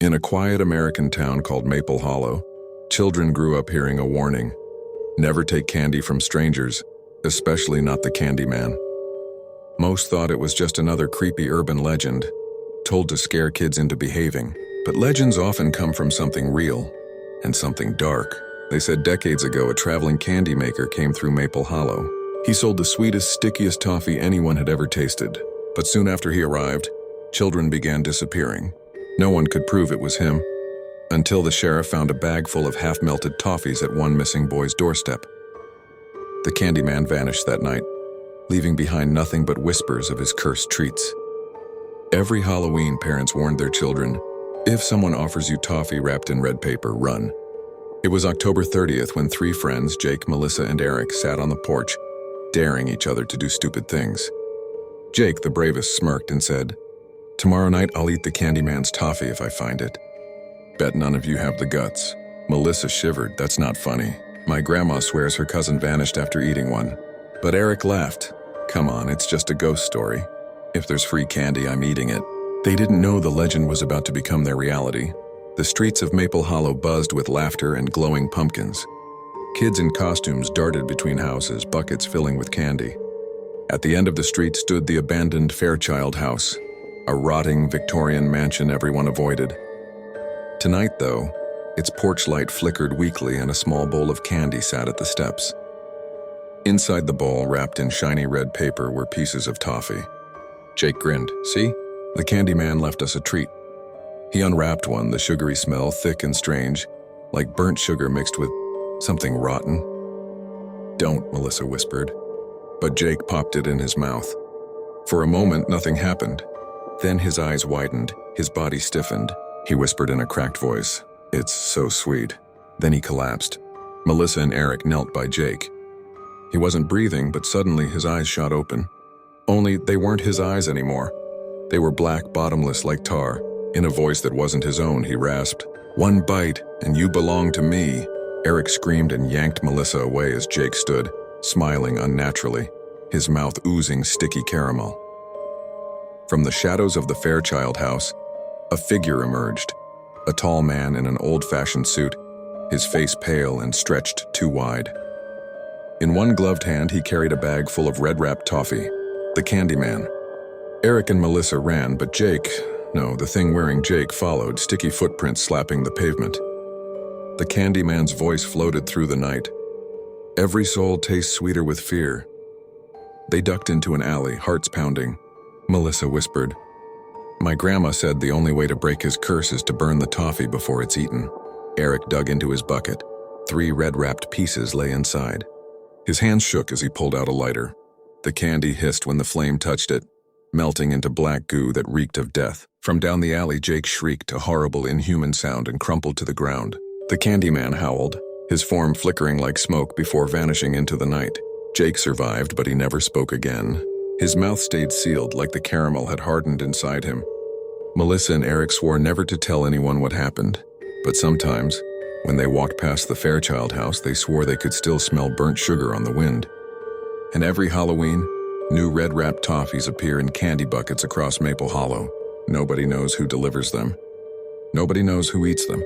In a quiet American town called Maple Hollow, children grew up hearing a warning: never take candy from strangers, especially not the Candy Man. Most thought it was just another creepy urban legend, told to scare kids into behaving. But legends often come from something real, and something dark. They said decades ago a traveling candy maker came through Maple Hollow. He sold the sweetest, stickiest toffee anyone had ever tasted. But soon after he arrived, children began disappearing. No one could prove it was him, until the sheriff found a bag full of half-melted toffees at one missing boy's doorstep. The candy man vanished that night, leaving behind nothing but whispers of his cursed treats. Every Halloween, parents warned their children, if someone offers you toffee wrapped in red paper, run. It was October 30th when three friends, Jake, Melissa, and Eric, sat on the porch, daring each other to do stupid things. Jake, the bravest, smirked and said, "Tomorrow night I'll eat the candy man's toffee if I find it." "Bet none of you have the guts." Melissa shivered. "That's not funny. My grandma swears her cousin vanished after eating one." But Eric laughed. "Come on, it's just a ghost story. If there's free candy, I'm eating it." They didn't know the legend was about to become their reality. The streets of Maple Hollow buzzed with laughter and glowing pumpkins. Kids in costumes darted between houses, buckets filling with candy. At the end of the street stood the abandoned Fairchild house, a rotting Victorian mansion everyone avoided. Tonight, though, its porch light flickered weakly and a small bowl of candy sat at the steps. Inside the bowl, wrapped in shiny red paper, were pieces of toffee. Jake grinned. "See? The candy man left us a treat." He unwrapped one, the sugary smell thick and strange, like burnt sugar mixed with something rotten. "Don't," Melissa whispered. But Jake popped it in his mouth. For a moment, nothing happened. Then his eyes widened, his body stiffened. He whispered in a cracked voice, "It's so sweet." Then he collapsed. Melissa and Eric knelt by Jake. He wasn't breathing, but suddenly his eyes shot open. Only they weren't his eyes anymore. They were black, bottomless like tar. In a voice that wasn't his own, he rasped, "One bite, and you belong to me." Eric screamed and yanked Melissa away as Jake stood, smiling unnaturally, his mouth oozing sticky caramel. From the shadows of the Fairchild house, a figure emerged, a tall man in an old-fashioned suit, his face pale and stretched too wide. In one gloved hand, he carried a bag full of red-wrapped toffee, the Candy Man. Eric and Melissa ran, but the thing wearing Jake followed, sticky footprints slapping the pavement. The Candy Man's voice floated through the night. "Every soul tastes sweeter with fear." They ducked into an alley, hearts pounding. Melissa whispered, "My grandma said the only way to break his curse is to burn the toffee before it's eaten." Eric dug into his bucket. 3 red-wrapped pieces lay inside. His hands shook as he pulled out a lighter. The candy hissed when the flame touched it, melting into black goo that reeked of death. From down the alley, Jake shrieked a horrible, inhuman sound and crumpled to the ground. The Candy Man howled, his form flickering like smoke before vanishing into the night. Jake survived, but he never spoke again. His mouth stayed sealed like the caramel had hardened inside him. Melissa and Eric swore never to tell anyone what happened, but sometimes, when they walked past the Fairchild house, they swore they could still smell burnt sugar on the wind. And every Halloween, new red-wrapped toffees appear in candy buckets across Maple Hollow. Nobody knows who delivers them. Nobody knows who eats them.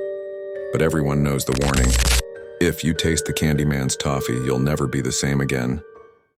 But everyone knows the warning. If you taste the Candy Man's toffee, you'll never be the same again.